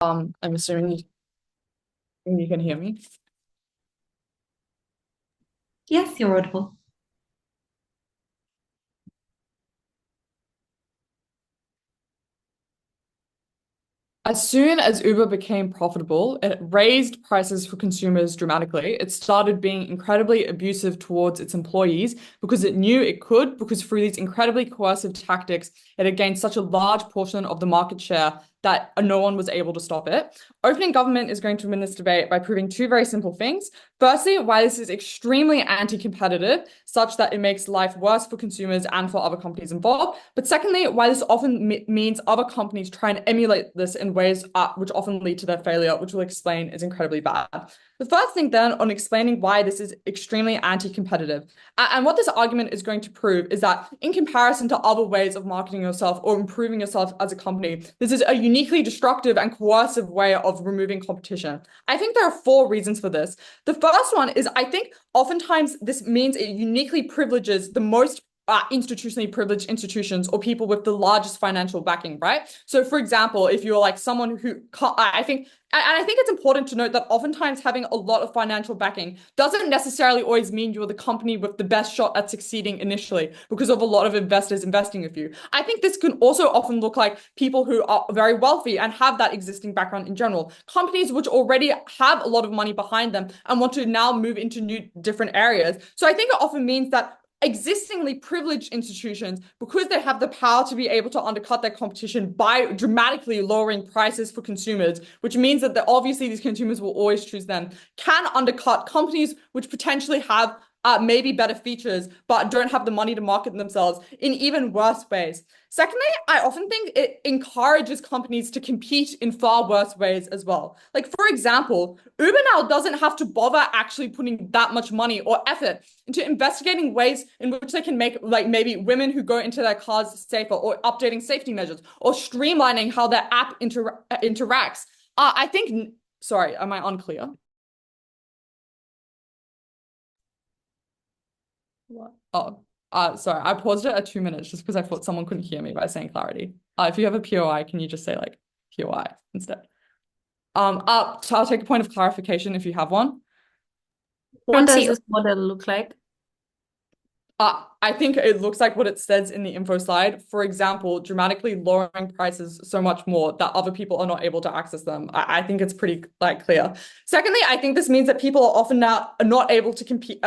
I'm assuming you can hear me. Yes, you're audible. As soon as Uber became profitable, it raised prices for consumers dramatically. It started being incredibly abusive towards its employees because it knew it could, because through these incredibly coercive tactics, it had gained such a large portion of the market share that no one was able to stop it. Opening government is going to win this debate by proving two very simple things. Firstly, why this is extremely anti-competitive, such that it makes life worse for consumers and for other companies involved. But secondly, why this often means other companies try and emulate this in ways which often lead to their failure, which we'll explain is incredibly bad. The first thing then on explaining why this is extremely anti-competitive. And what this argument is going to prove is that in comparison to other ways of marketing yourself or improving yourself as a company, this is a uniquely destructive and coercive way of removing competition. I think there are four reasons for this. The first one is I think oftentimes this means it uniquely privileges the most institutionally privileged institutions or people with the largest financial backing, right? So, for example, if you're like someone who I think, and I think it's important to note that oftentimes having a lot of financial backing doesn't necessarily always mean you're the company with the best shot at succeeding initially because of a lot of investors investing with you. I think this can also often look like people who are very wealthy and have that existing background in general. Companies which already have a lot of money behind them and want to now move into new different areas. So I think it often means that existingly privileged institutions, because they have the power to be able to undercut their competition by dramatically lowering prices for consumers, which means that obviously these consumers will always choose them, can undercut companies which potentially have maybe better features, but don't have the money to market themselves in even worse ways. Secondly, I often think it encourages companies to compete in far worse ways as well. Like, for example, Uber now doesn't have to bother actually putting that much money or effort into investigating ways in which they can make, like, maybe women who go into their cars safer, or updating safety measures, or streamlining how their app interacts. I think, sorry, am I unclear? What? Oh, sorry. I paused it at 2 minutes just because I thought someone couldn't hear me by saying clarity. If you have a POI, can you just say like POI instead? So I'll take a point of clarification if you have one. What does this model look like? I think it looks like what it says in the info slide. For example, dramatically lowering prices so much more that other people are not able to access them. I think it's pretty like clear. Secondly, I think this means that people are often now not able to compete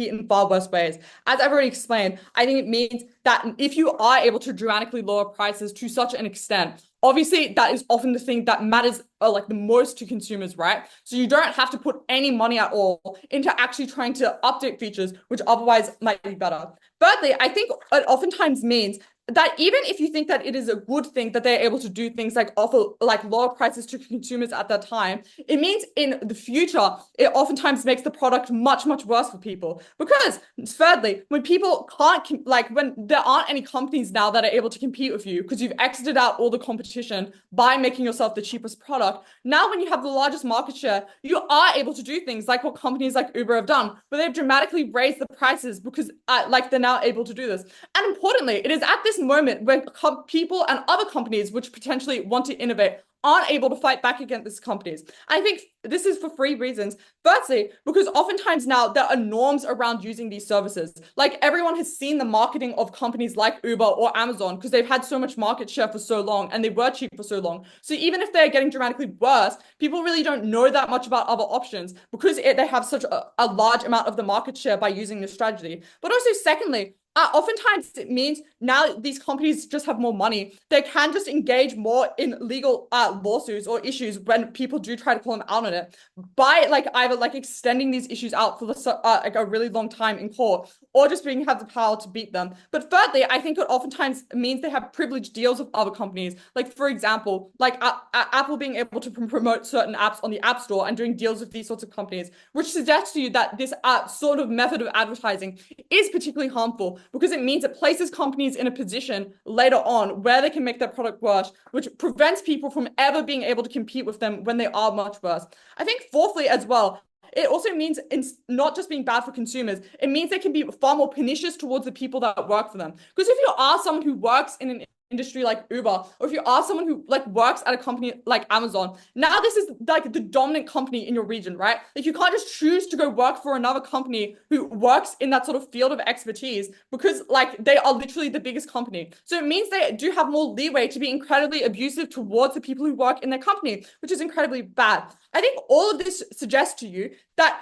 in far worse ways. As I've already explained, I think it means that if you are able to dramatically lower prices to such an extent, obviously that is often the thing that matters like the most to consumers, right? So you don't have to put any money at all into actually trying to update features which otherwise might be better. Thirdly, I think it oftentimes means that even if you think that it is a good thing that they're able to do things like offer like lower prices to consumers at that time, it means in the future it oftentimes makes the product much, much worse for people. Because thirdly, when people can't, like, when there aren't any companies now that are able to compete with you because you've exited out all the competition by making yourself the cheapest product, now when you have the largest market share, you are able to do things like what companies like Uber have done, where they've dramatically raised the prices because like they're now able to do this. And importantly, it is at this moment where people and other companies which potentially want to innovate aren't able to fight back against these companies. I think this is for three reasons. Firstly, because oftentimes now there are norms around using these services. Like, everyone has seen the marketing of companies like Uber or Amazon because they've had so much market share for so long and they were cheap for so long. So even if they're getting dramatically worse, people really don't know that much about other options because they have such a large amount of the market share by using this strategy. But also, secondly, oftentimes it means now these companies just have more money. They can just engage more in legal lawsuits or issues when people do try to call them out on it by like either like extending these issues out for like a really long time in court, or just being have the power to beat them. But thirdly, I think it oftentimes means they have privileged deals with other companies. Like, for example, like Apple being able to promote certain apps on the App Store and doing deals with these sorts of companies, which suggests to you that this sort of method of advertising is particularly harmful because it means it places companies in a position later on where they can make their product worse, which prevents people from ever being able to compete with them when they are much worse. I think fourthly as well, it also means it's not just being bad for consumers. It means they can be far more pernicious towards the people that work for them. Because if you are someone who works in an industry like Uber, or if you are someone who like works at a company like Amazon, now this is like the dominant company in your region, right? Like you can't just choose to go work for another company who works in that sort of field of expertise because like they are literally the biggest company. So it means they do have more leeway to be incredibly abusive towards the people who work in their company, which is incredibly bad. I think all of this suggests to you that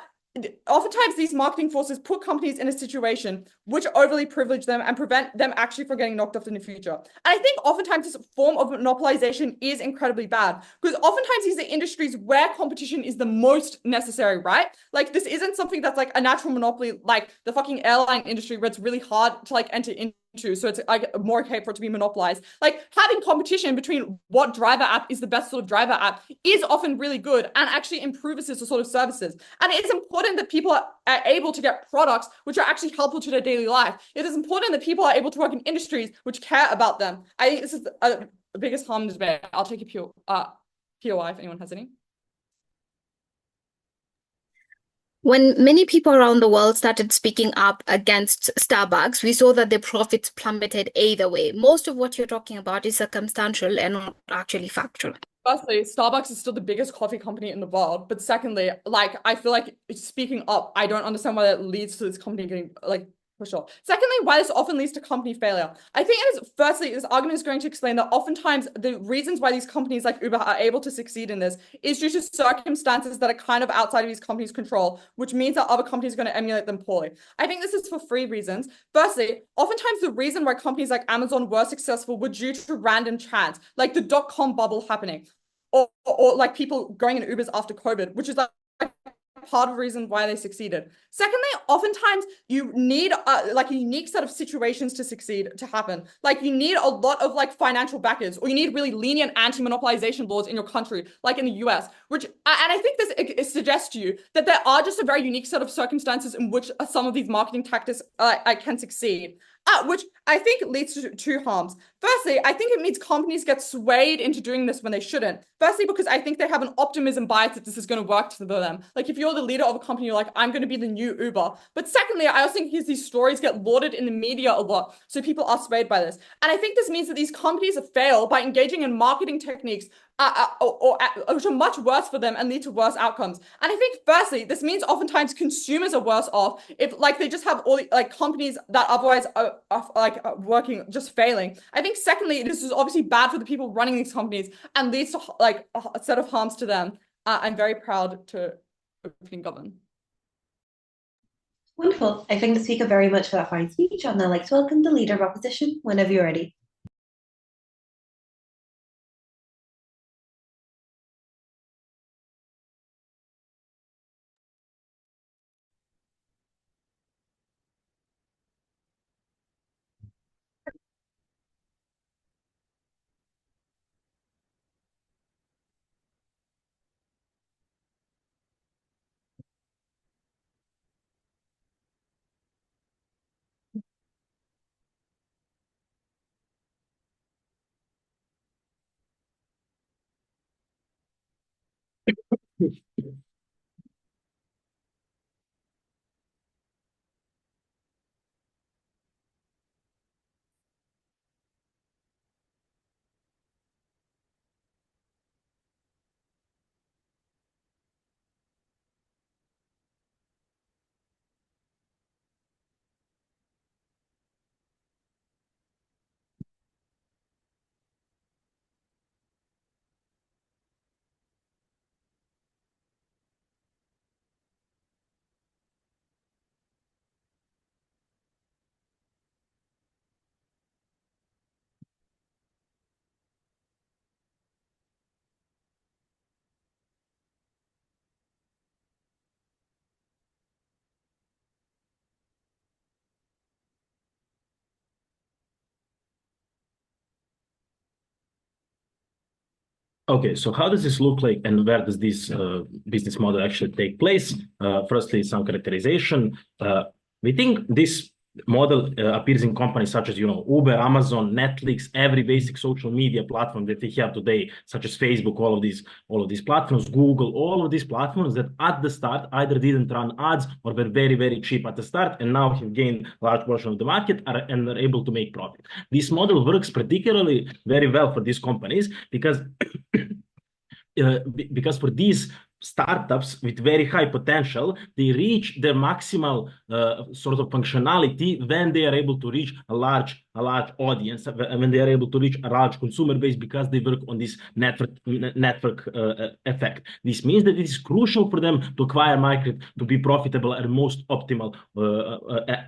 oftentimes these marketing forces put companies in a situation which overly privilege them and prevent them actually from getting knocked off in the future. And I think oftentimes this form of monopolization is incredibly bad because oftentimes these are industries where competition is the most necessary, right? Like this isn't something that's like a natural monopoly, like the fucking airline industry where it's really hard to like enter into. So it's like more okay for it to be monopolized. Like having competition between what driver app is the best sort of driver app is often really good and actually improves this sort of services. And it is important that people are able to get products which are actually helpful to their daily life. It is important that people are able to work in industries which care about them. I think this is the biggest harm in the debate. I'll take a POI if anyone has any. When many people around the world started speaking up against Starbucks, we saw that their profits plummeted either way. Most of what you're talking about is circumstantial and not actually factual. Firstly, Starbucks is still the biggest coffee company in the world. But secondly, like I feel like speaking up, I don't understand why that leads to this company getting like pushed off. Secondly, why this often leads to company failure. I think it is firstly, this argument is going to explain that oftentimes the reasons why these companies like Uber are able to succeed in this is due to circumstances that are kind of outside of these companies' control, which means that other companies are going to emulate them poorly. I think this is for three reasons. Firstly, oftentimes the reason why companies like Amazon were successful were due to random chance, like the dot-com bubble happening. Or like people going in Ubers after COVID, which is like part of the reason why they succeeded. Secondly, oftentimes you need like a unique set of situations to succeed to happen. Like you need a lot of like financial backers, or you need really lenient anti-monopolization laws in your country, like in the US, which, and I think this it suggests to you that there are just a very unique set of circumstances in which some of these marketing tactics can succeed. Which I think leads to two harms. Firstly, I think it means companies get swayed into doing this when they shouldn't. Firstly, because I think they have an optimism bias that this is going to work for them. Like if you're the leader of a company, you're like, I'm going to be the new Uber. But secondly, I also think these stories get lauded in the media a lot. So people are swayed by this. And I think this means that these companies fail by engaging in marketing techniques which are much worse for them and lead to worse outcomes. And I think firstly, this means oftentimes consumers are worse off if like they just have all like companies that otherwise are working just failing. I think secondly, this is obviously bad for the people running these companies and leads to like a set of harms to them. I'm very proud to openly govern. Wonderful. I thank the speaker very much for that fine speech, and I'd like to welcome the leader of opposition whenever you're ready. Okay, so how does this look like and where does this business model actually take place? Firstly, some characterization. We think this model appears in companies such as, Uber, Amazon, Netflix, every basic social media platform that we have today, such as Facebook, all of these platforms, Google, all of these platforms that at the start either didn't run ads or were very, very cheap at the start, and now have gained a large portion of the market and are able to make profit. This model works particularly very well for these companies because for these startups with very high potential, they reach their maximal sort of functionality when they are able to reach a large audience, when they are able to reach a large consumer base, because they work on this network effect. This means that it is crucial for them to acquire market, to be profitable and most optimal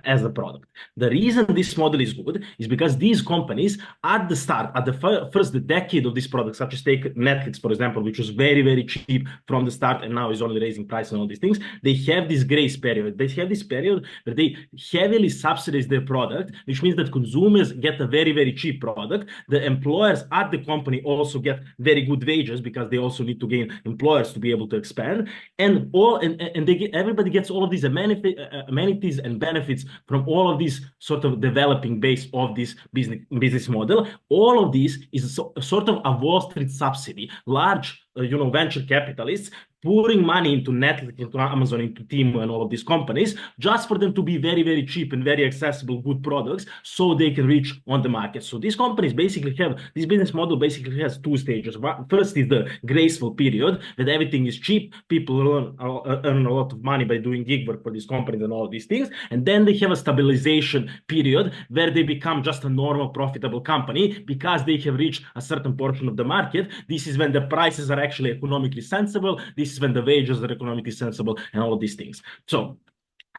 as a product. The reason this model is good is because these companies at the start, at the first decade of this product, such as take Netflix, for example, which was very, very cheap from the start and now is only raising price and all these things, they have this grace period. They have this period where they heavily subsidize their product, which means that consumers get a very, very cheap product. The employers at the company also get very good wages because they also need to gain employers to be able to expand. And everybody gets all of these amenities and benefits from all of these sort of developing base of this business model. All of this is sort of a Wall Street subsidy. Large venture capitalists pouring money into Netflix, into Amazon, into Temu, and all of these companies, just for them to be very, very cheap and very accessible, good products, so they can reach on the market. So these companies basically have, this business model basically has two stages. First is the graceful period, that everything is cheap, people earn a lot of money by doing gig work for these companies and all of these things. And then they have a stabilization period where they become just a normal, profitable company because they have reached a certain portion of the market. This is when the prices are actually economically sensible. This is when the wages are economically sensible and all of these things. So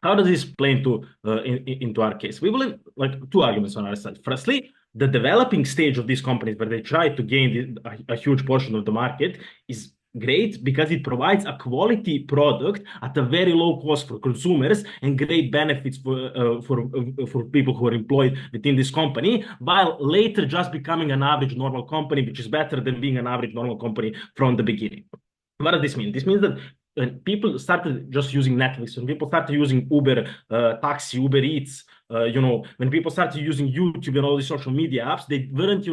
how does this play into our case? We believe like two arguments on our side. Firstly, the developing stage of these companies where they try to gain a huge portion of the market is great because it provides a quality product at a very low cost for consumers and great benefits for people who are employed within this company, while later just becoming an average normal company, which is better than being an average normal company from the beginning. What does this mean? This means that when people started just using Netflix, when people started using Uber, Taxi, Uber Eats, when people started using YouTube and all these social media apps, they weren't,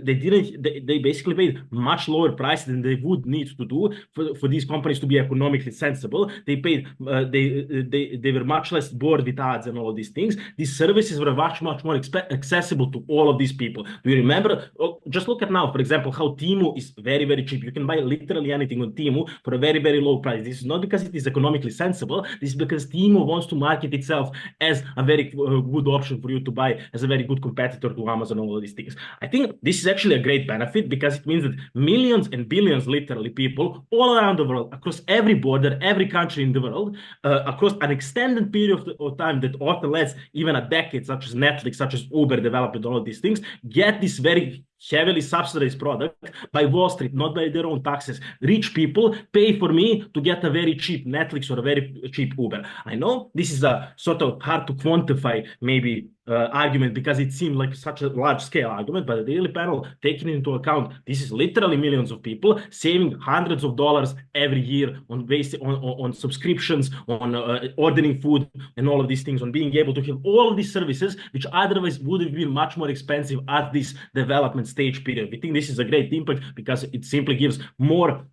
they basically paid much lower price than they would need to do for these companies to be economically sensible. They paid, they were much less bored with ads and all of these things. These services were much more accessible to all of these people. Do you remember? Just look at now, for example, how Temu is very, very cheap. You can buy literally anything on Temu for a very, very low price. This is not because it is economically sensible. This is because Temu wants to market itself as a very good option for you to buy, as a very good competitor to Amazon and all of these things. I think this is actually a great benefit because it means that millions and billions, literally, people all around the world, across every border, every country in the world, across an extended period of time that often lasts even a decade, such as Netflix, such as Uber developed all of these things, get this very heavily subsidized product by Wall Street, not by their own taxes. Rich people pay for me to get a very cheap Netflix or a very cheap Uber. I know this is a sort of hard to quantify maybe argument because it seemed like such a large scale argument, but the daily panel taking into account this is literally millions of people saving hundreds of dollars every year on subscriptions, on ordering food and all of these things, on being able to have all of these services which otherwise would have been much more expensive at this development stage period. We think this is a great impact because it simply gives more,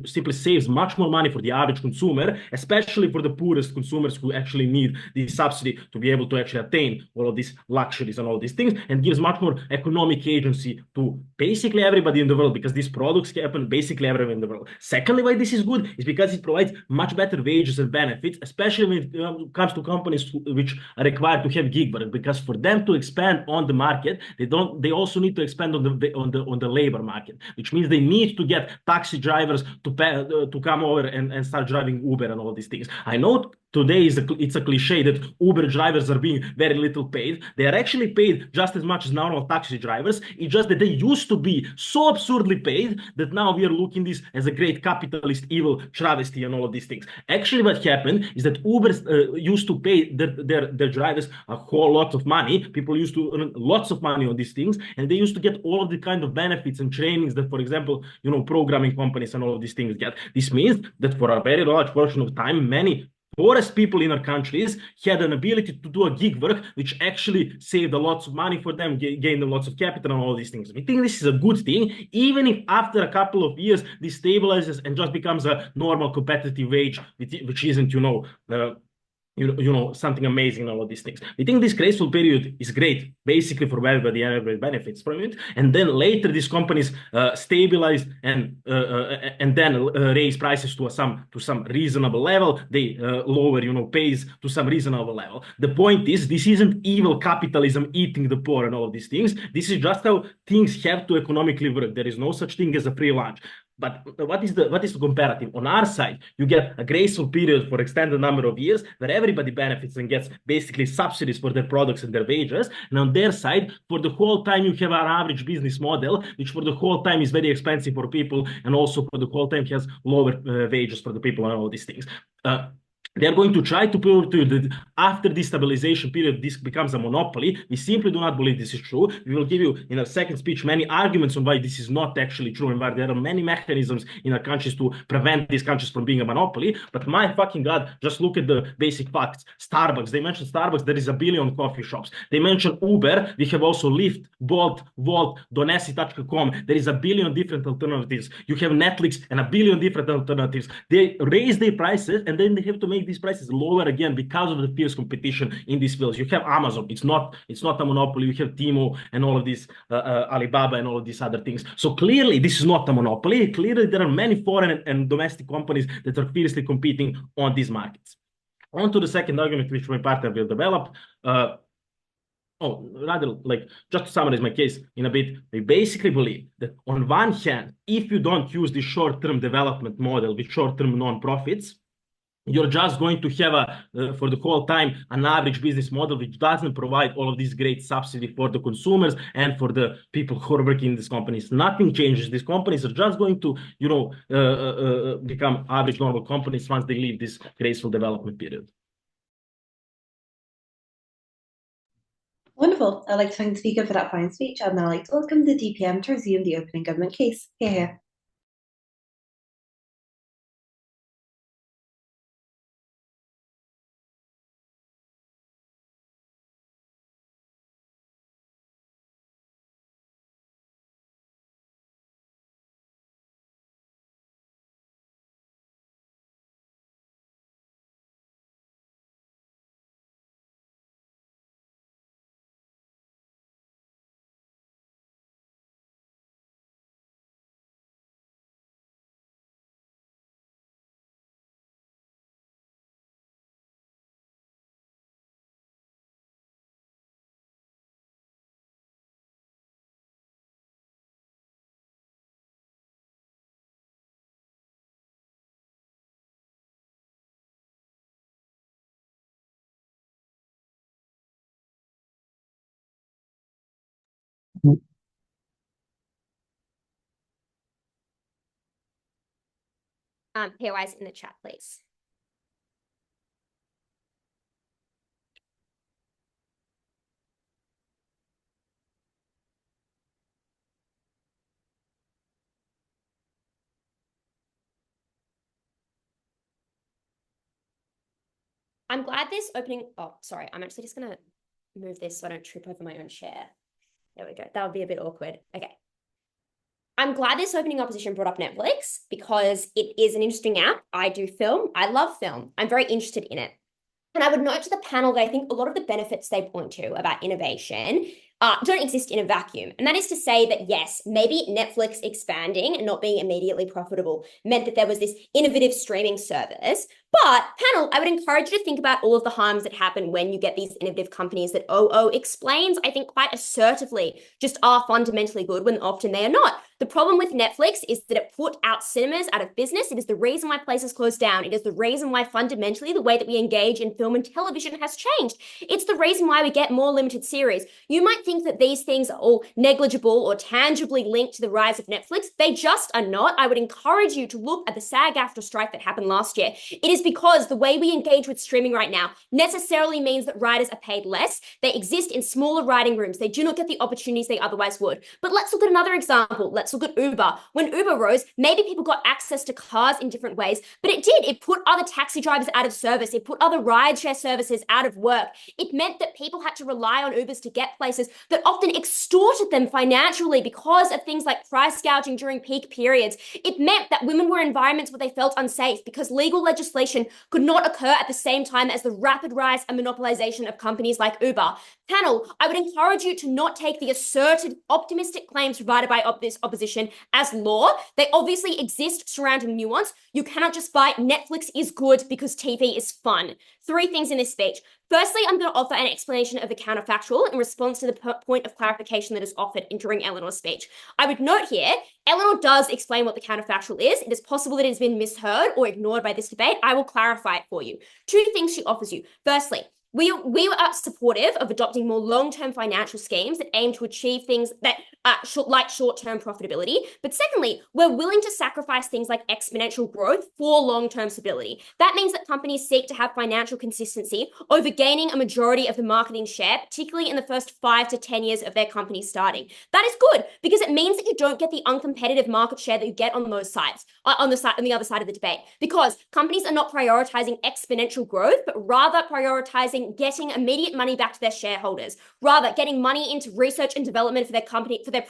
simply saves much more money for the average consumer, especially for the poorest consumers who actually need the subsidy to be able to actually attain all of these luxuries and all these things, and gives much more economic agency to basically everybody in the world because these products happen basically everywhere in the world. Secondly, why this is good is because it provides much better wages and benefits, especially when it comes to companies which are required to have gig work, because for them to expand on the market, they also need to expand on the labor market, which means they need to get taxi drivers to come over and start driving Uber and all these things. I know today it's a cliche that Uber drivers are being very little paid. They are actually paid just as much as normal taxi drivers. It's just that they used to be so absurdly paid that now we are looking this as a great capitalist evil travesty and all of these things. Actually, what happened is that Uber used to pay their drivers a whole lot of money. People used to earn lots of money on these things, and they used to get all of the kind of benefits and trainings that, for example, programming companies and all of these things get. This means that for a very large portion of time, many poorest people in our countries had an ability to do a gig work, which actually saved a lots of money for them, gained them lots of capital and all these things. We think this is a good thing, even if after a couple of years, this stabilizes and just becomes a normal competitive wage, which isn't, something amazing and all of these things. We think this graceful period is great, basically for everybody, and everybody benefits from it. And then later, these companies stabilize and then raise prices to some reasonable level. They lower, pays to some reasonable level. The point is, this isn't evil capitalism eating the poor and all of these things. This is just how things have to economically work. There is no such thing as a free lunch. But what is the comparative? On our side, you get a graceful period for extended number of years where everybody benefits and gets basically subsidies for their products and their wages. And on their side, for the whole time, you have an average business model, which for the whole time is very expensive for people, and also for the whole time has lower wages for the people and all these things. They're going to try to prove to you that after this stabilization period, this becomes a monopoly. We simply do not believe this is true. We will give you, in a second speech, many arguments on why this is not actually true and why there are many mechanisms in our countries to prevent these countries from being a monopoly. But my fucking God, just look at the basic facts. Starbucks, they mentioned Starbucks, there is 1 billion coffee shops. They mentioned Uber, we have also Lyft, Bolt, Volt, Donesi.com. There is 1 billion different alternatives. You have Netflix and 1 billion different alternatives. They raise their prices and then they have to make these prices lower again because of the fierce competition in these fields. You have Amazon, it's not a monopoly. You have Timo and all of these, Alibaba and all of these other things. So clearly this is not a monopoly. Clearly there are many foreign and domestic companies that are fiercely competing on these markets. On to the second argument, which my partner will develop. Just to summarize my case in a bit, we basically believe that on one hand, if you don't use the short-term development model with short-term non-profits, you're just going to have for the whole time an average business model which doesn't provide all of these great subsidy for the consumers and for the people who are working in these companies. Nothing changes. These companies are just going to, become average normal companies once they leave this graceful development period. Wonderful. I'd like to thank the speaker for that fine speech. I'd now like to welcome the DPM to resume the opening government case. Here. Pairwise in the chat, please. I'm glad this opening, oh, sorry, I'm actually just gonna move this so I don't trip over my own share. There we go, that would be a bit awkward. Okay. I'm glad this opening opposition brought up Netflix because it is an interesting app. I do film, I love film. I'm very interested in it. And I would note to the panel that I think a lot of the benefits they point to about innovation don't exist in a vacuum. And that is to say that, yes, maybe Netflix expanding and not being immediately profitable meant that there was this innovative streaming service. But panel, I would encourage you to think about all of the harms that happen when you get these innovative companies that OO explains, I think quite assertively, just are fundamentally good when often they are not. The problem with Netflix is that it put out cinemas out of business. It is the reason why places closed down. It is the reason why fundamentally the way that we engage in film and television has changed. It's the reason why we get more limited series. You might think that these things are all negligible or tangibly linked to the rise of Netflix. They just are not. I would encourage you to look at the SAG-AFTRA strike that happened last year. It is because the way we engage with streaming right now necessarily means that writers are paid less. They exist in smaller writing rooms. They do not get the opportunities they otherwise would. But let's look at another example. Let's Netflix, look at Uber. When Uber rose, maybe people got access to cars in different ways, but it did. It put other taxi drivers out of service. It put other rideshare services out of work. It meant that people had to rely on Ubers to get places that often extorted them financially because of things like price gouging during peak periods. It meant that women were in environments where they felt unsafe because legal legislation could not occur at the same time as the rapid rise and monopolization of companies like Uber. Panel, I would encourage you to not take the asserted optimistic claims provided by this opposition as law. They obviously exist surrounding nuance. You cannot just buy Netflix is good because TV is fun. 3 things in this speech. Firstly, I'm going to offer an explanation of the counterfactual in response to the point of clarification that is offered during Eleanor's speech. I would note here, Eleanor does explain what the counterfactual is. It is possible that it has been misheard or ignored by this debate. I will clarify it for you. 2 things she offers you. Firstly, we are supportive of adopting more long-term financial schemes that aim to achieve things that like short-term profitability. But secondly, we're willing to sacrifice things like exponential growth for long-term stability. That means that companies seek to have financial consistency over gaining a majority of the marketing share, particularly in the first 5 to 10 years of their company starting. That is good because it means that you don't get the uncompetitive market share that you get on those sides, on the other side of the debate, because companies are not prioritizing exponential growth, but rather prioritizing getting immediate money back to their shareholders, rather getting money into research and development for their company, for their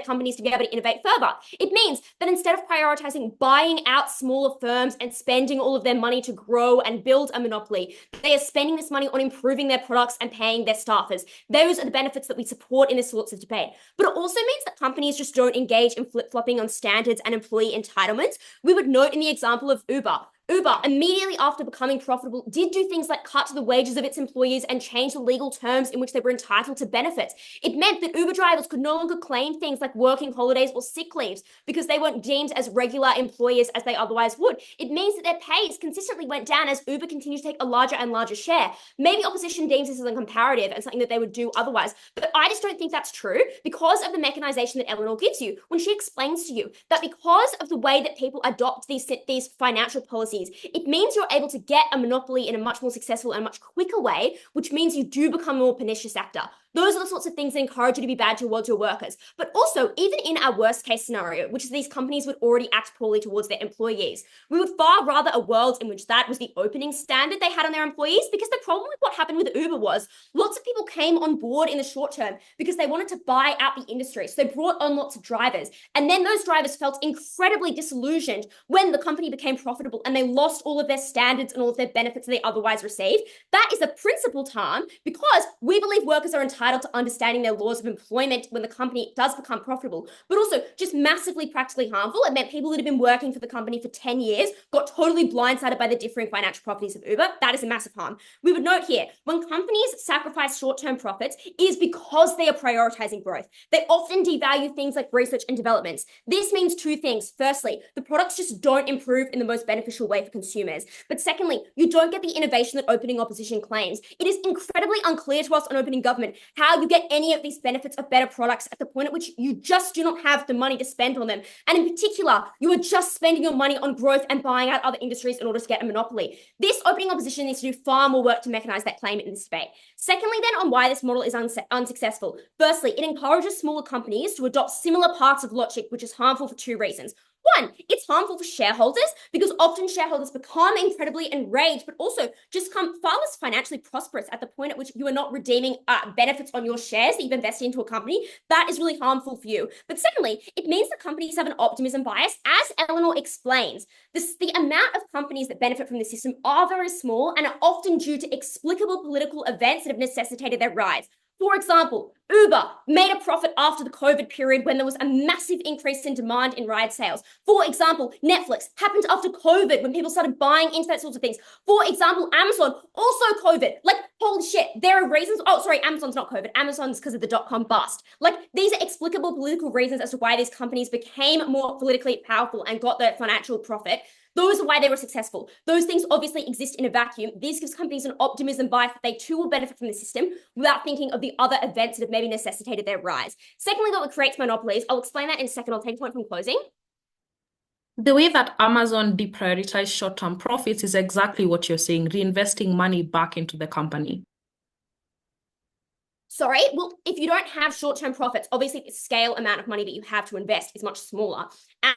companies to be able to innovate further. It means that instead of prioritizing buying out smaller firms and spending all of their money to grow and build a monopoly, they are spending this money on improving their products and paying their staffers. Those are the benefits that we support in this sorts of debate. But it also means that companies just don't engage in flip-flopping on standards and employee entitlements. We would note in the example of Uber. Uber, immediately after becoming profitable, did do things like cut the wages of its employees and change the legal terms in which they were entitled to benefits. It meant that Uber drivers could no longer claim things like working holidays or sick leaves because they weren't deemed as regular employers as they otherwise would. It means that their pays consistently went down as Uber continues to take a larger and larger share. Maybe opposition deems this as a comparative and something that they would do otherwise, but I just don't think that's true because of the mechanization that Eleanor gives you when she explains to you that because of the way that people adopt these financial policies, it means you're able to get a monopoly in a much more successful and much quicker way, which means you do become a more pernicious actor. Those are the sorts of things that encourage you to be bad towards your workers. But also, even in our worst case scenario, which is these companies would already act poorly towards their employees, we would far rather a world in which that was the opening standard they had on their employees, because the problem with what happened with Uber was lots of people came on board in the short term because they wanted to buy out the industry. So they brought on lots of drivers. And then those drivers felt incredibly disillusioned when the company became profitable and they lost all of their standards and all of their benefits that they otherwise received. That is a principled harm because we believe workers are entitled to understanding their laws of employment when the company does become profitable, but also just massively practically harmful. It meant people that have been working for the company for 10 years got totally blindsided by the differing financial properties of Uber. That is a massive harm. We would note here, when companies sacrifice short-term profits, it is because they are prioritizing growth. They often devalue things like research and developments. This means 2 things. Firstly, the products just don't improve in the most beneficial way for consumers. But secondly, you don't get the innovation that opening opposition claims. It is incredibly unclear to us on opening government how you get any of these benefits of better products at the point at which you just do not have the money to spend on them. And in particular, you are just spending your money on growth and buying out other industries in order to get a monopoly. This opening opposition needs to do far more work to mechanize that claim in this debate. Secondly, then, on why this model is unsuccessful. Firstly, it encourages smaller companies to adopt similar parts of logic, which is harmful for 2 reasons. 1, it's harmful for shareholders because often shareholders become incredibly enraged, but also just become far less financially prosperous at the point at which you are not redeeming benefits on your shares that you've invested into a company. That is really harmful for you. But secondly, it means that companies have an optimism bias. As Eleanor explains, the amount of companies that benefit from the system are very small and are often due to explicable political events that have necessitated their rise. For example, Uber made a profit after the COVID period when there was a massive increase in demand in ride sales. For example, Netflix happened after COVID when people started buying into that sorts of things. For example, Amazon, also COVID. Like, holy shit, there are reasons. Oh, sorry, Amazon's not COVID. Amazon's because of the dot-com bust. Like, these are explicable political reasons as to why these companies became more politically powerful and got their financial profit. Those are why they were successful. Those things obviously exist in a vacuum. This gives companies an optimism bias that they too will benefit from the system without thinking of the other events that have maybe necessitated their rise. Secondly, what creates monopolies, I'll explain that in a second. I'll take a point from closing. The way that Amazon deprioritized short-term profits is exactly what you're saying, reinvesting money back into the company. Sorry, well, if you don't have short-term profits, obviously the scale amount of money that you have to invest is much smaller.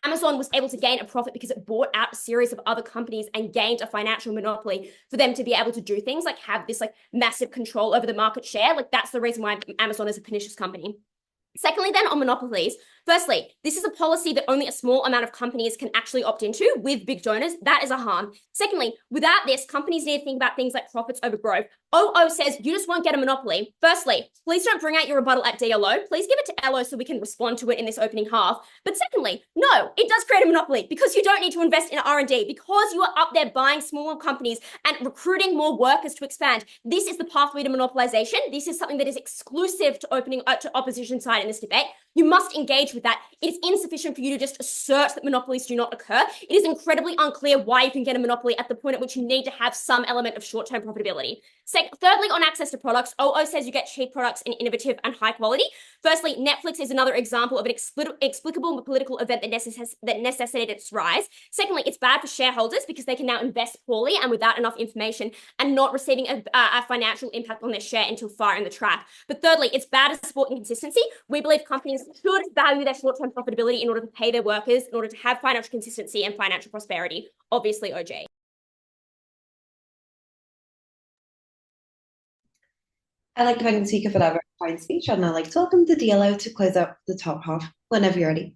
Amazon was able to gain a profit because it bought out a series of other companies and gained a financial monopoly for them to be able to do things like have this like massive control over the market share. Like that's the reason why Amazon is a pernicious company. Secondly, then on monopolies, firstly, this is a policy that only a small amount of companies can actually opt into with big donors. That is a harm. Secondly, without this, companies need to think about things like profits over growth. OO says you just won't get a monopoly. Firstly, please don't bring out your rebuttal at DLO. Please give it to LO so we can respond to it in this opening half. But secondly, no, it does create a monopoly because you don't need to invest in R&D because you are up there buying smaller companies and recruiting more workers to expand. This is the pathway to monopolization. This is something that is exclusive to opening to opposition side in this debate. You must engage with that. It is insufficient for you to just assert that monopolies do not occur. It is incredibly unclear why you can get a monopoly at the point at which you need to have some element of short-term profitability. Thirdly, on access to products, OO says you get cheap products and innovative and high quality. Firstly, Netflix is another example of an explicable political event that necessitated its rise. Secondly, it's bad for shareholders because they can now invest poorly and without enough information and not receiving a financial impact on their share until far in the track. But thirdly, it's bad to support inconsistency. We believe companies should value their short-term profitability in order to pay their workers, in order to have financial consistency and financial prosperity. Obviously, OJ. I'd like to thank the speaker for that very fine speech, and I'd like to welcome the DLO to close out the top half whenever you're ready.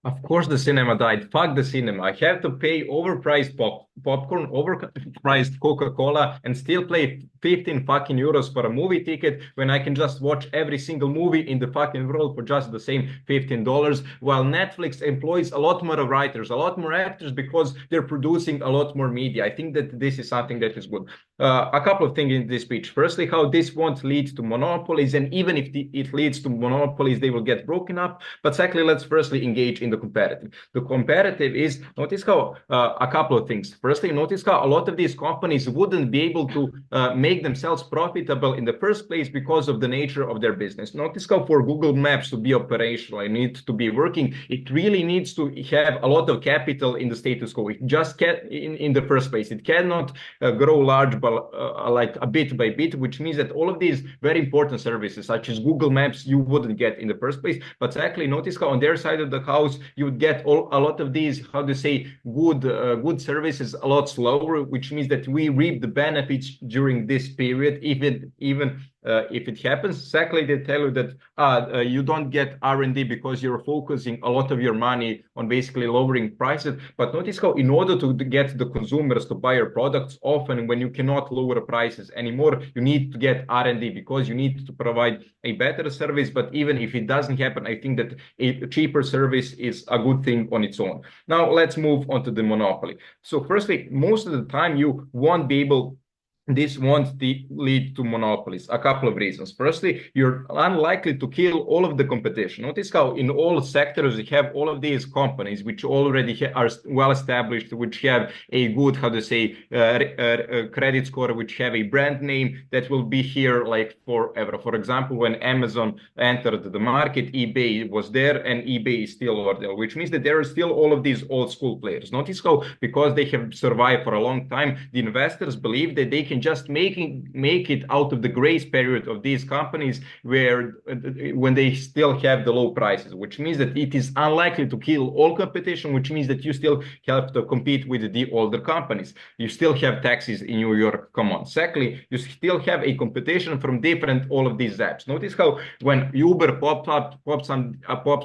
Of course, the cinema died. Fuck the cinema. I have to pay overpriced popcorn, overpriced Coca-Cola, and still pay 15 fucking euros for a movie ticket when I can just watch every single movie in the fucking world for just the same $15, while Netflix employs a lot more writers, a lot more actors because they're producing a lot more media. I think that this is something that is good. A couple of things in this speech. Firstly, how this won't lead to monopolies, and even if it leads to monopolies, they will get broken up. But secondly, let's firstly engage in the comparative. The comparative is, notice how a couple of things. Firstly, notice how a lot of these companies wouldn't be able to make themselves profitable in the first place because of the nature of their business. Notice how for Google Maps to be operational and need to be working, it really needs to have a lot of capital in the status quo. It just can't, in the first place, it cannot grow large, but like a bit by bit, which means that all of these very important services, such as Google Maps, you wouldn't get in the first place. But actually, notice how on their side of the house, you would get a lot of these, how to say, good services a lot slower, which means that we reap the benefits during this period, even if it happens. Secondly, they tell you that you don't get R&D because you're focusing a lot of your money on basically lowering prices. But notice how in order to get the consumers to buy your products, often when you cannot lower prices anymore, you need to get R&D because you need to provide a better service. But even if it doesn't happen, I think that a cheaper service is a good thing on its own. Now let's move on to the monopoly. So firstly, most of the time you won't be able, this won't lead to monopolies. A couple of reasons. Firstly, you're unlikely to kill all of the competition. Notice how in all sectors you have all of these companies which already are well established, which have a good, how to say, credit score, which have a brand name that will be here like forever. For example, when Amazon entered the market, eBay was there, and eBay is still over there, which means that there are still all of these old school players. Notice how, because they have survived for a long time, the investors believe that they can just make it out of the grace period of these companies where when they still have the low prices, which means that it is unlikely to kill all competition, which means that you still have to compete with the older companies. You still have taxes in New York. Come on. Secondly, you still have a competition from different all of these apps. Notice how when Uber pops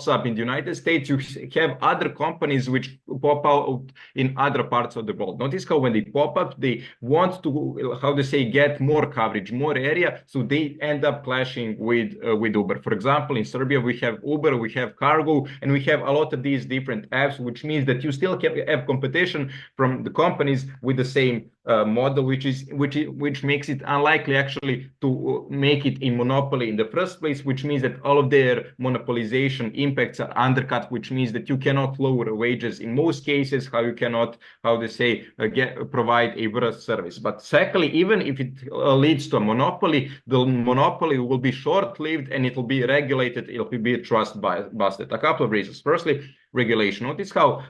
up in the United States, you have other companies which pop out in other parts of the world. Notice how when they pop up, they want to, how to say, get more coverage, more area, so they end up clashing with Uber. For example, in Serbia, we have Uber, we have Cargo, and we have a lot of these different apps, which means that you still have competition from the companies with the same model, which makes it unlikely actually to make it a monopoly in the first place, which means that all of their monopolization impacts are undercut, which means that you cannot lower wages in most cases, how you cannot, how they say, provide a worse service. But secondly, even if it leads to a monopoly, the monopoly will be short-lived and it will be regulated, it will be trust-busted. A couple of reasons. Firstly, regulation. Notice how,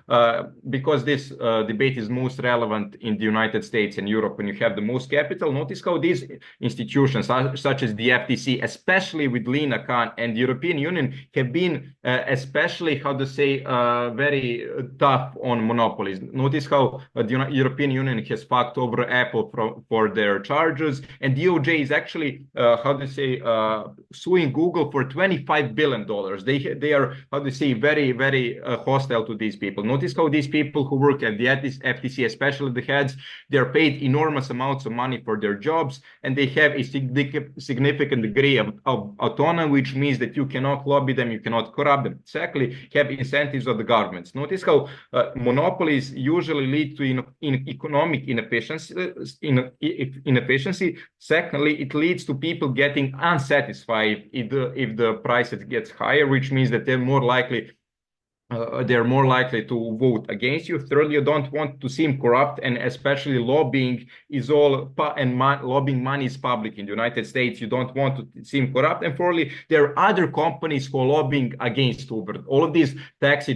because this debate is most relevant in the United States and Europe when you have the most capital, notice how these institutions, such as the FTC, especially with Lina Khan and the European Union, have been especially, how to say, very tough on monopolies. Notice how the European Union has fucked over Apple for their charges, and DOJ is actually, how to say, suing Google for $25 billion. They are, how to say, very, very hostile to these people. Notice how these people who work at the FTC, especially the heads, they're paid enormous amounts of money for their jobs, and they have a significant degree of autonomy, which means that you cannot lobby them, you cannot corrupt them. Secondly, have incentives of the governments. Notice how monopolies usually lead to economic inefficiency. Secondly, it leads to people getting unsatisfied if the price gets higher, which means that they're more likely to vote against you. Thirdly, you don't want to seem corrupt, and especially lobbying is all, and lobbying money is public in the United States. You don't want to seem corrupt. And fourthly, there are other companies who are lobbying against Uber. All of these taxi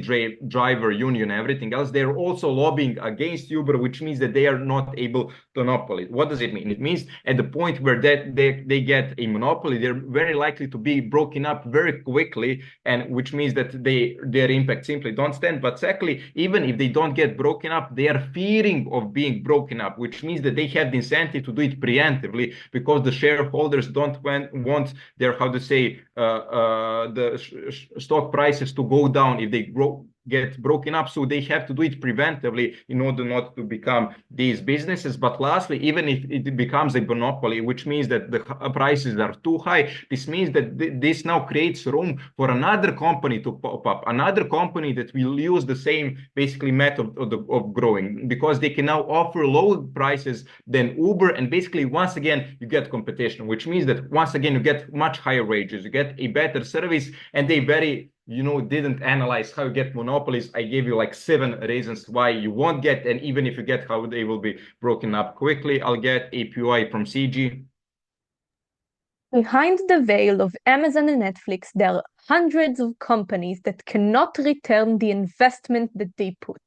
driver union, everything else, they're also lobbying against Uber, which means that they are not able to monopoly. What does it mean? It means at the point where they get a monopoly, they're very likely to be broken up very quickly, and which means that their impact simply don't stand. But secondly, even if they don't get broken up, they are fearing of being broken up, which means that they have the incentive to do it preemptively, because the shareholders don't want their, how to say, the stock prices to go down if they get broken up, so they have to do it preventively in order not to become these businesses. But lastly, even if it becomes a monopoly, which means that the prices are too high, this means that this now creates room for another company to pop up, another company that will use the same basically method of growing, because they can now offer lower prices than Uber, and basically once again you get competition, which means that once again you get much higher wages, you get a better service, and they very didn't analyze how you get monopolies. I gave you like 7 reasons why you won't get, and even if you get, how they will be broken up quickly. I'll get a POI from CG. Behind the veil of Amazon and Netflix, there are hundreds of companies that cannot return the investment that they put.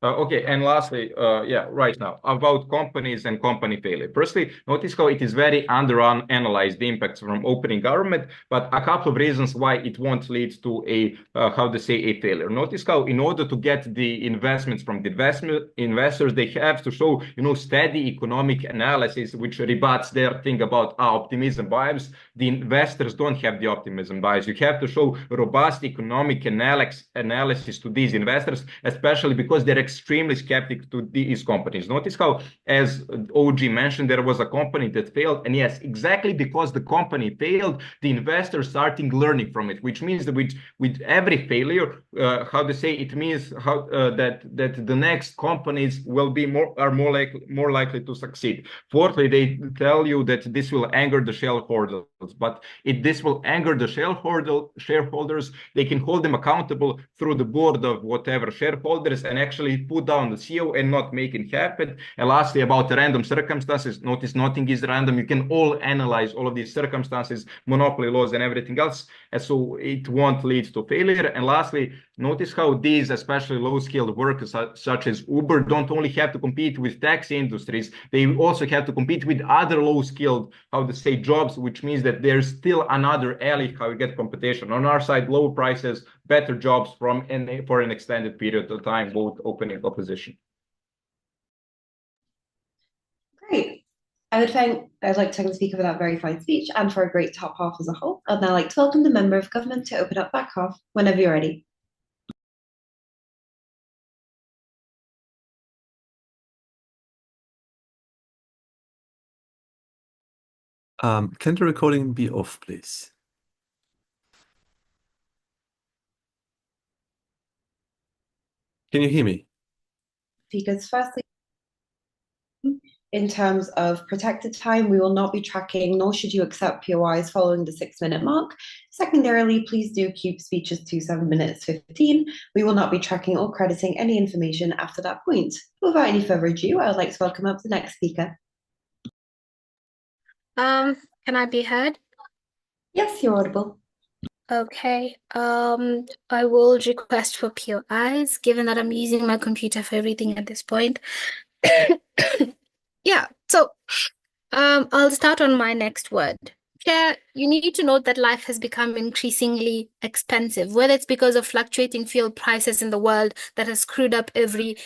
Okay, and lastly, right now, about companies and company failure. Firstly, notice how it is very under-analyzed, the impacts from opening government, but a couple of reasons why it won't lead to a, a failure. Notice how in order to get the investments from the investors, they have to show, steady economic analysis, which rebuts their thing about optimism bias. The investors don't have the optimism bias. You have to show robust economic analysis to these investors, especially because they're extremely skeptic to these companies. Notice how, as OG mentioned, there was a company that failed, and yes, exactly because the company failed, the investors starting learning from it, which means that with every failure, it means that the next companies will be more likely to succeed. Fourthly, they tell you that this will anger the shareholders, but if this will anger the shareholders, they can hold them accountable through the board of whatever shareholders, and actually put down the CEO and not make it happen. And lastly, about the random circumstances, notice nothing is random. You can all analyze all of these circumstances, monopoly laws and everything else, and so it won't lead to failure. And lastly, notice how these, especially low-skilled workers such as Uber, don't only have to compete with taxi industries, they also have to compete with other low-skilled, jobs, which means that there's still another alley how you get competition. On our side, lower prices, better jobs for an extended period of time, both opening opposition. Great. I'd like to thank the speaker for that very fine speech and for a great top half as a whole. I'd now like to welcome the member of government to open up back half whenever you're ready. Can the recording be off, please? Can you hear me? Because firstly, in terms of protected time, we will not be tracking, nor should you accept POIs following the 6-minute mark. Secondarily, please do keep speeches to 7 minutes 15. We will not be tracking or crediting any information after that point. Without any further ado, I would like to welcome up the next speaker. Can I be heard? Yes, you're audible. Okay. I will request for POIs, given that I'm using my computer for everything at this point. Yeah, so I'll start on my next word. Chair, you need to note that life has become increasingly expensive, whether it's because of fluctuating fuel prices in the world that has screwed up every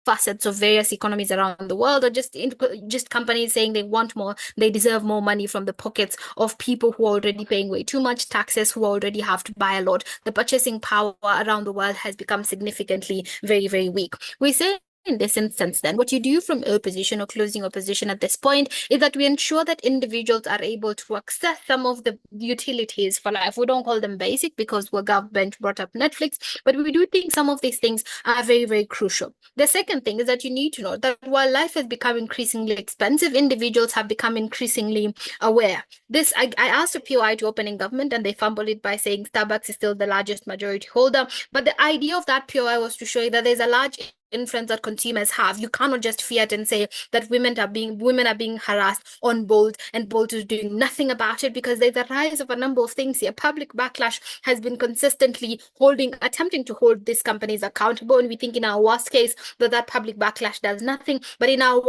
facets of various economies around the world, or just companies saying they want more, they deserve more money from the pockets of people who are already paying way too much taxes, who already have to buy a lot. The purchasing power around the world has become significantly very, very weak. We say in this instance, then, what you do from opposition or closing opposition at this point is that we ensure that individuals are able to access some of the utilities for life. We don't call them basic because our government brought up Netflix, but we do think some of these things are very, very crucial. The second thing is that you need to know that while life has become increasingly expensive, individuals have become increasingly aware. This, I asked a POI to open in government, and they fumbled it by saying Starbucks is still the largest majority holder. But the idea of that POI was to show you that there's a large influence that consumers have. You cannot just fiat and say that women are being harassed on Bolt, and Bolt is doing nothing about it, because there's a rise of a number of things here. Public backlash has been consistently attempting to hold these companies accountable, and we think in our worst case that public backlash does nothing, but in our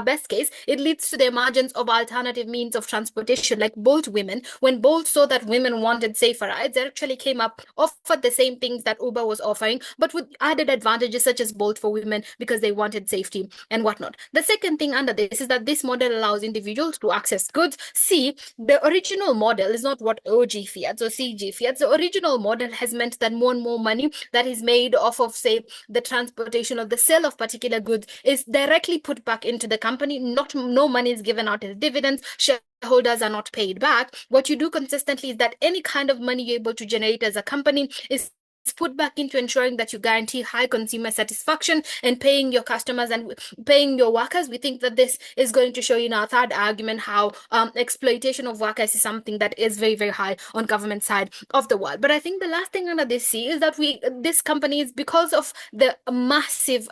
best case, it leads to the emergence of alternative means of transportation, like Bolt Women. When Bolt saw that women wanted safer rides, they actually came up, offered the same things that Uber was offering, but with added advantages such as Bolt for women, because they wanted safety and whatnot. The second thing under this is that this model allows individuals to access goods. See, the original model is not what OG fiats or CG fiats. The original model has meant that more and more money that is made off of, say, the transportation or the sale of particular goods is directly put back into the company. No money is given out as dividends. Shareholders are not paid back. What you do consistently is that any kind of money you're able to generate as a company is put back into ensuring that you guarantee high consumer satisfaction and paying your customers and paying your workers. We think that this is going to show you in our third argument how exploitation of workers is something that is very, very high on government side of the world. But I think the last thing under this C is that this company is, because of the massive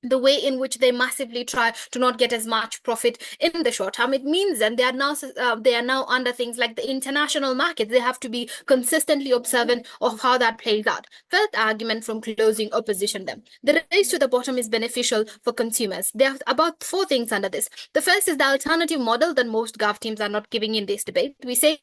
the way in which they massively try to not get as much profit in the short term, it means that they are now under things like the international market. They have to be consistently observant of how that plays out. Fifth argument from closing opposition then. The race to the bottom is beneficial for consumers. There are about 4 things under this. The first is the alternative model that most gov teams are not giving in this debate. We say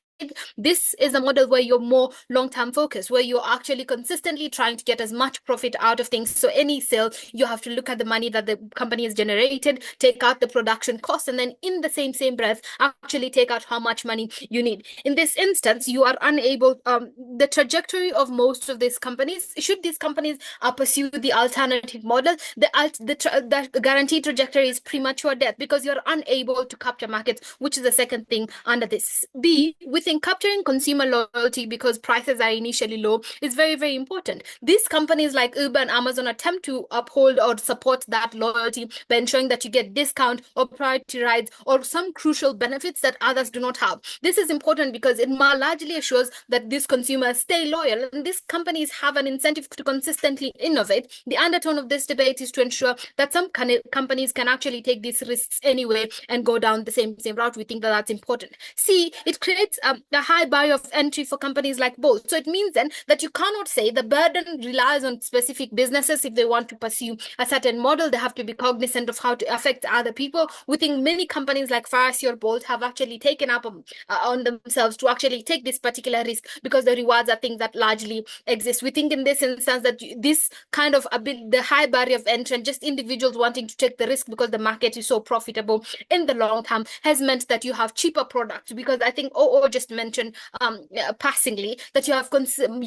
this is a model where you're more long-term focused, where you're actually consistently trying to get as much profit out of things. So any sale, you have to look at the money that the company has generated, take out the production cost, and then in the same breath, actually take out how much money you need. In this instance, you are unable, the trajectory of most of these companies, should these companies pursue the alternative model, the guaranteed trajectory is premature death, because you're unable to capture markets, which is the second thing under this. B, within capturing consumer loyalty, because prices are initially low, is very, very important. These companies like Uber and Amazon attempt to uphold or support that loyalty by ensuring that you get discount or priority rides or some crucial benefits that others do not have. This is important because it largely assures that these consumers stay loyal, and these companies have an incentive to consistently innovate. The undertone of this debate is to ensure that some companies can actually take these risks anyway and go down the same route. We think that that's important. C, it creates a high barrier of entry for companies like Bolt. So it means then that you cannot say the burden relies on specific businesses. If they want to pursue a certain model, they have to be cognizant of how to affect other people. We think many companies like Pharmacy or Bolt have actually taken up on themselves to actually take this particular risk, because the rewards are things that largely exist. We think in this instance that this kind of the high barrier of entry and just individuals wanting to take the risk because the market is so profitable in the long term has meant that you have cheaper products, because I think just just mentioned passingly, that you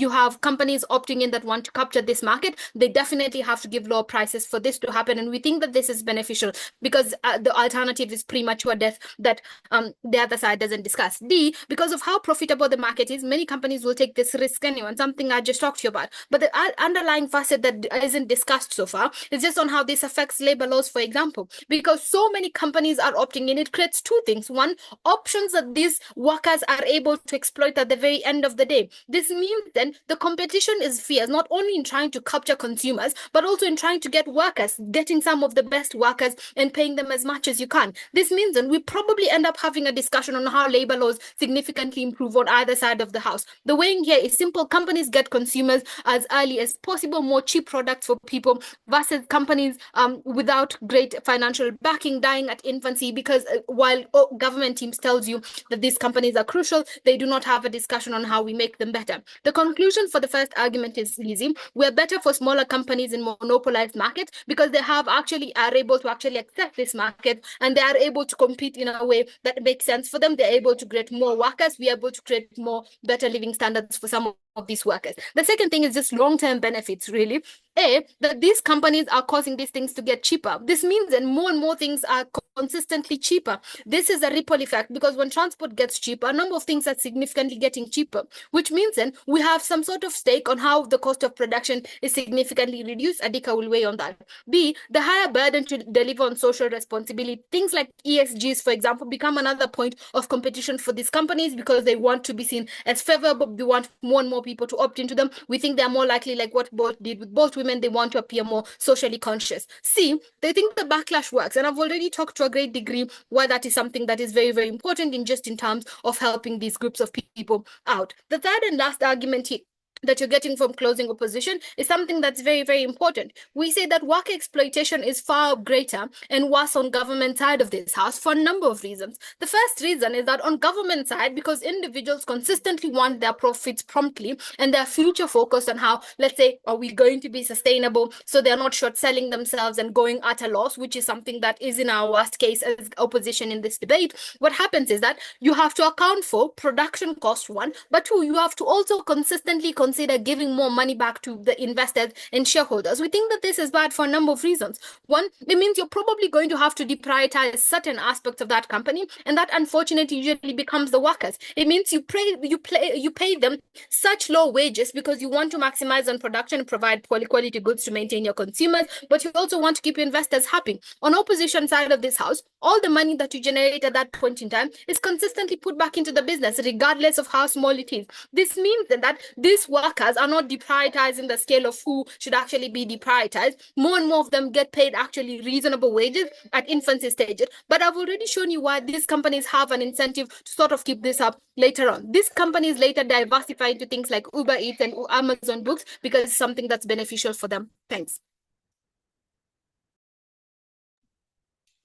have companies opting in that want to capture this market. They definitely have to give lower prices for this to happen. And we think that this is beneficial because the alternative is premature death that the other side doesn't discuss. D, because of how profitable the market is, many companies will take this risk anyway, and something I just talked to you about. But the underlying facet that isn't discussed so far is just on how this affects labor laws, for example. Because so many companies are opting in, it creates two things. One, options that these workers are able to exploit at the very end of the day. This means then the competition is fierce, not only in trying to capture consumers, but also in trying to get workers, getting some of the best workers and paying them as much as you can. This means then we probably end up having a discussion on how labor laws significantly improve on either side of the house. The way in here is simple. Companies get consumers as early as possible, more cheap products for people, versus companies without great financial backing dying at infancy, because while government teams tells you that these companies are crucial, they do not have a discussion on how we make them better. The conclusion for the first argument is easy. We're better for smaller companies in monopolized markets because they are able to access this market, and they are able to compete in a way that makes sense for them. They're able to create more workers. We're able to create more better living standards for some of these workers. The second thing is just long-term benefits, really. That these companies are causing these things to get cheaper. This means that more and more things are consistently cheaper. This is a ripple effect, because when transport gets cheaper, a number of things are significantly getting cheaper, which means then we have some sort of stake on how the cost of production is significantly reduced. Adika will weigh on that. B, the higher burden to deliver on social responsibility. Things like ESGs, for example, become another point of competition for these companies because they want to be seen as favorable. They want more and more people to opt into them. We think they're more likely, like what Bolt did with Bolt Women, they want to appear more socially conscious. C, they think the backlash works. And I've already talked to a great degree why that is something that is very, very important in terms of helping these groups of people out. The third and last argument here that you're getting from closing opposition is something that's very, very important. We say that worker exploitation is far greater and worse on government side of this house for a number of reasons. The first reason is that on government side, because individuals consistently want their profits promptly and their future focused on how, let's say, are we going to be sustainable, so they're not short selling themselves and going at a loss, which is something that is in our worst case as opposition in this debate. What happens is that you have to account for production cost, one, but two, you have to also consistently consider giving more money back to the investors and shareholders. We think that this is bad for a number of reasons. One, it means you're probably going to have to deprioritize certain aspects of that company, and that unfortunately usually becomes the workers. It means you pay them such low wages because you want to maximize on production and provide quality goods to maintain your consumers, but you also want to keep your investors happy. On opposition side of this house, all the money that you generate at that point in time is consistently put back into the business, regardless of how small it is. This means that these workers are not deprioritizing the scale of who should actually be deprioritized. More and more of them get paid actually reasonable wages at infancy stages. But I've already shown you why these companies have an incentive to sort of keep this up later on. These companies later diversify into things like Uber Eats and Amazon Books because it's something that's beneficial for them. Thanks.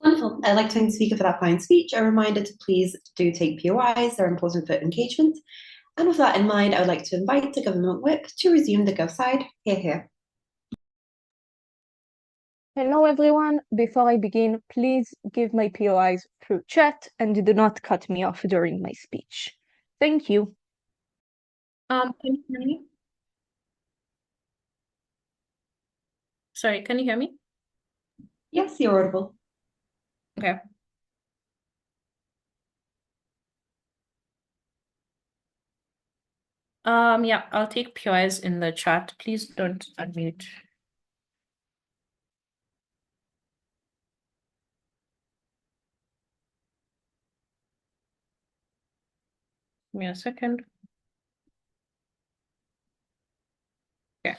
Wonderful. I'd like to thank the speaker for that fine speech. A reminder to please do take POIs. They're important for engagement. And with that in mind, I would like to invite the government whip to resume the Gov side. Here. Hello, everyone. Before I begin, please give my POIs through chat and do not cut me off during my speech. Thank you. Can you hear me? Sorry, can you hear me? Yes, you're audible. Okay. Yeah, I'll take POIs in the chat. Please don't unmute. Give me a second. Okay.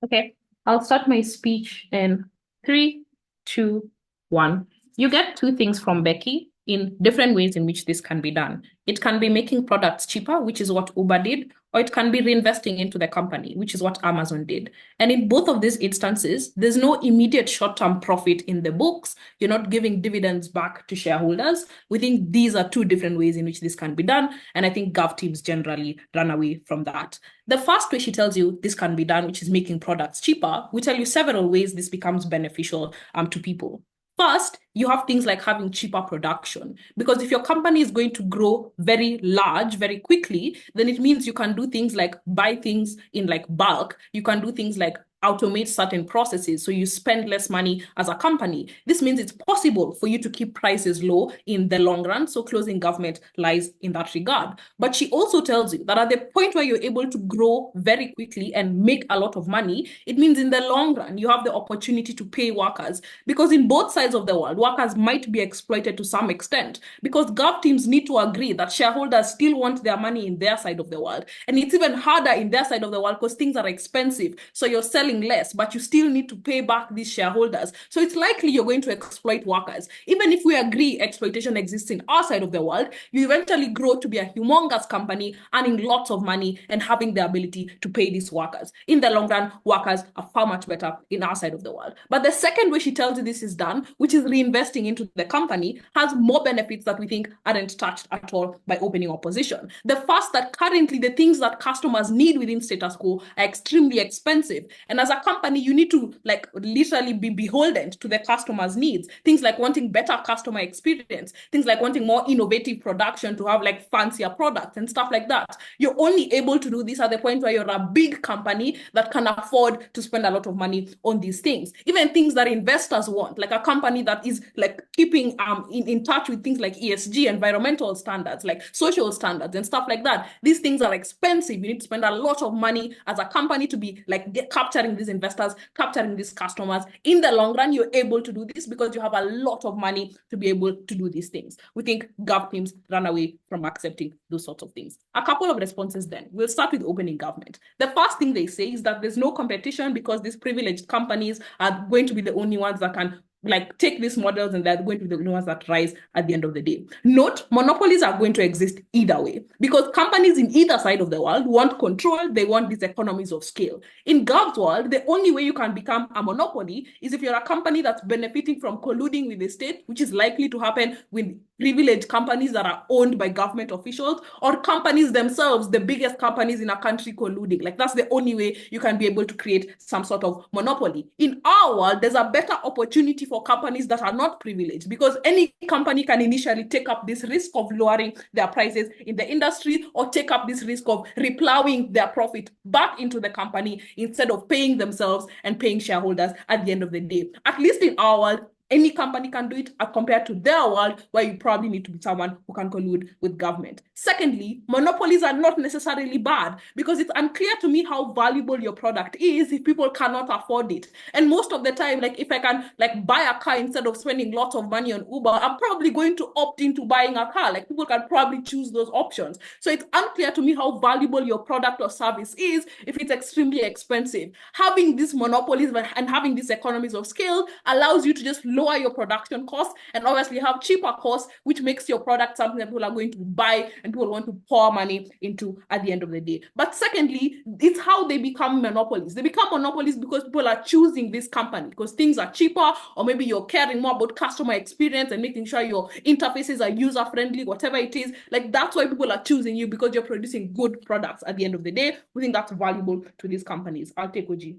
Okay, I'll start my speech in 3, 2, 1. You get two things from Becky. in different ways in which this can be done. It can be making products cheaper, which is what Uber did, or it can be reinvesting into the company, which is what Amazon did. And in both of these instances, there's no immediate short-term profit in the books. You're not giving dividends back to shareholders. We think these are two different ways in which this can be done. And I think gov teams generally run away from that. The first way she tells you this can be done, which is making products cheaper, we tell you several ways this becomes beneficial to people. First, you have things like having cheaper production, because if your company is going to grow very large, very quickly, then it means you can do things like buy things in like bulk. You can do things like automate certain processes, so you spend less money as a company. This means it's possible for you to keep prices low in the long run, so closing government lies in that regard. But she also tells you that at the point where you're able to grow very quickly and make a lot of money, it means in the long run, you have the opportunity to pay workers, because in both sides of the world, workers might be exploited to some extent, because gov teams need to agree that shareholders still want their money in their side of the world. And it's even harder in their side of the world because things are expensive. So you're selling less, but you still need to pay back these shareholders. So it's likely you're going to exploit workers. Even if we agree exploitation exists in our side of the world, you eventually grow to be a humongous company, earning lots of money and having the ability to pay these workers. In the long run, workers are far much better in our side of the world. But the second way she tells you this is done, which is reinvesting into the company, has more benefits that we think aren't touched at all by opening opposition. The first, that currently the things that customers need within status quo are extremely expensive. And as a company, you need to like literally be beholden to the customer's needs. Things like wanting better customer experience, things like wanting more innovative production to have like fancier products and stuff like that. You're only able to do this at the point where you're a big company that can afford to spend a lot of money on these things. Even things that investors want, like a company that is like keeping in touch with things like ESG, environmental standards, like social standards and stuff like that. These things are expensive. You need to spend a lot of money as a company to be like capturing these investors, capturing these customers. In the long run, you're able to do this because you have a lot of money to be able to do these things. We think gov teams run away from accepting those sorts of things. A couple of responses then. We'll start with opening government. The first thing they say is that there's no competition because these privileged companies are going to be the only ones that can like take these models, and they're going to be the ones that rise at the end of the day. Note, monopolies are going to exist either way, because companies in either side of the world want control. They want these economies of scale. In gov's world, the only way you can become a monopoly is if you're a company that's benefiting from colluding with the state, which is likely to happen with privileged companies that are owned by government officials, or companies themselves, the biggest companies in a country colluding. Like that's the only way you can be able to create some sort of monopoly. In our world, there's a better opportunity for companies that are not privileged, because any company can initially take up this risk of lowering their prices in the industry, or take up this risk of replowing their profit back into the company instead of paying themselves and paying shareholders at the end of the day. At least in our world, any company can do it compared to their world, where you probably need to be someone who can collude with government. Secondly, monopolies are not necessarily bad, because it's unclear to me how valuable your product is if people cannot afford it. And most of the time, like if I can like buy a car instead of spending lots of money on Uber, I'm probably going to opt into buying a car. Like people can probably choose those options. So it's unclear to me how valuable your product or service is if it's extremely expensive. Having these monopolies and having these economies of scale allows you to just lower your production costs and obviously have cheaper costs, which makes your product something that people are going to buy and people want to pour money into at the end of the day. But secondly, it's how they become monopolies. They become monopolies because people are choosing this company because things are cheaper, or maybe you're caring more about customer experience and making sure your interfaces are user-friendly, whatever it is. Like that's why people are choosing you, because you're producing good products at the end of the day. We think that's valuable to these companies. I'll take Oji.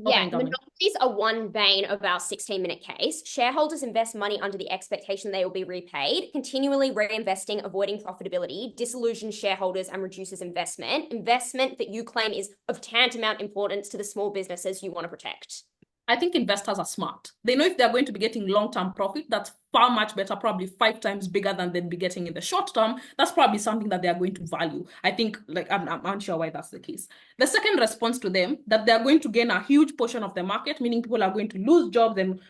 Yeah, monopolies are one bane of our 16-minute case. Shareholders invest money under the expectation they will be repaid. Continually reinvesting, avoiding profitability, disillusions shareholders and reduces investment. Investment that you claim is of tantamount importance to the small businesses you want to protect. I think investors are smart. They know if they're going to be getting long-term profit, that's far much better, probably 5 times bigger than they'd be getting in the short term, that's probably something that they are going to value. I think, like, I'm unsure why that's the case. The second response to them, that they're going to gain a huge portion of the market, meaning people are going to lose jobs and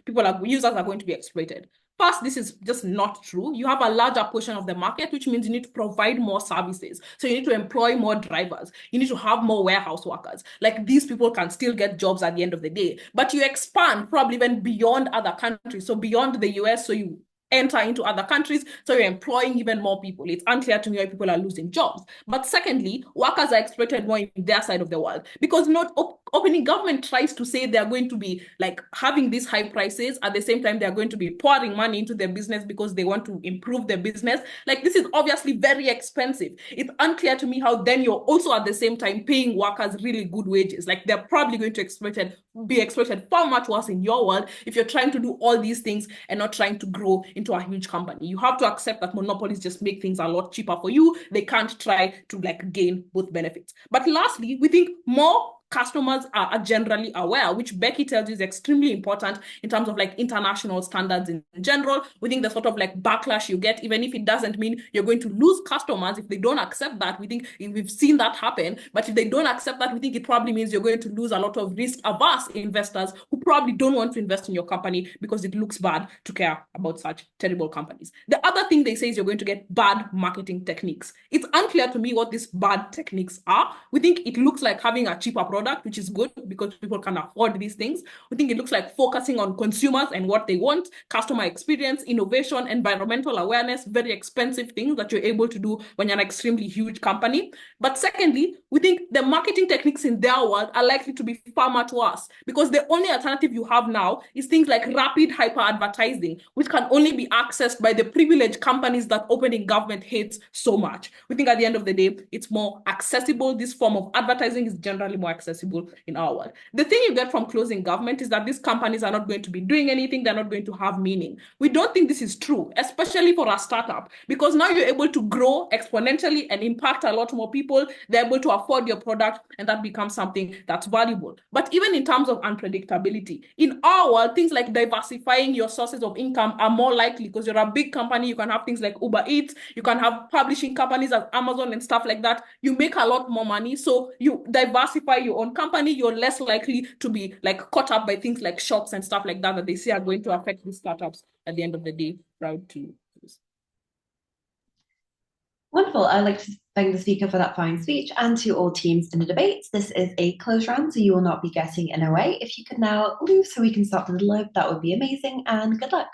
users are going to be exploited. First, this is just not true. You have a larger portion of the market, which means you need to provide more services. So you need to employ more drivers. You need to have more warehouse workers. Like, these people can still get jobs at the end of the day. But you expand probably even beyond other countries. So beyond the US, so you enter into other countries, so you're employing even more people. It's unclear to me why people are losing jobs. But secondly, workers are exploited more in their side of the world, because not opening government tries to say they're going to be like having these high prices, at the same time they're going to be pouring money into their business because they want to improve their business. Like, this is obviously very expensive. It's unclear to me how then you're also at the same time paying workers really good wages. Like, they're probably going to be exploited far much worse in your world if you're trying to do all these things and not trying to grow into a huge company. You have to accept that monopolies just make things a lot cheaper for you. They can't try to like gain both benefits. But lastly, we think more customers are generally aware, which Becky tells you is extremely important in terms of like international standards in general. We think the sort of like backlash you get, even if it doesn't mean you're going to lose customers, if they don't accept that, we think we've seen that happen. But if they don't accept that, we think it probably means you're going to lose a lot of risk-averse investors who probably don't want to invest in your company because it looks bad to care about such terrible companies. The other thing they say is you're going to get bad marketing techniques. It's unclear to me what these bad techniques are. We think it looks like having a cheaper product, which is good because people can afford these things. We think it looks like focusing on consumers and what they want, customer experience, innovation, environmental awareness, very expensive things that you're able to do when you're an extremely huge company. But secondly, we think the marketing techniques in their world are likely to be far much worse, because the only alternative you have now is things like rapid hyper advertising, which can only be accessed by the privileged companies that opening government hates so much. We think at the end of the day, it's more accessible. This form of advertising is generally more accessible in our world. The thing you get from closing government is that these companies are not going to be doing anything. They're not going to have meaning. We don't think this is true, especially for a startup, because now you're able to grow exponentially and impact a lot more people. They're able to afford your product, and that becomes something that's valuable. But even in terms of unpredictability, in our world, things like diversifying your sources of income are more likely, because you're a big company. You can have things like Uber Eats, you can have publishing companies like Amazon and stuff like that. You make a lot more money, so you diversify your own company. You're less likely to be like caught up by things like shocks and stuff like that that they say are going to affect these startups at the end of the day. Proud to use. Wonderful. I'd like to thank the speaker for that fine speech, and to all teams in the debates. This is a close round, so you will not be getting an away. If you could now leave so we can start the live, that would be amazing, and good luck.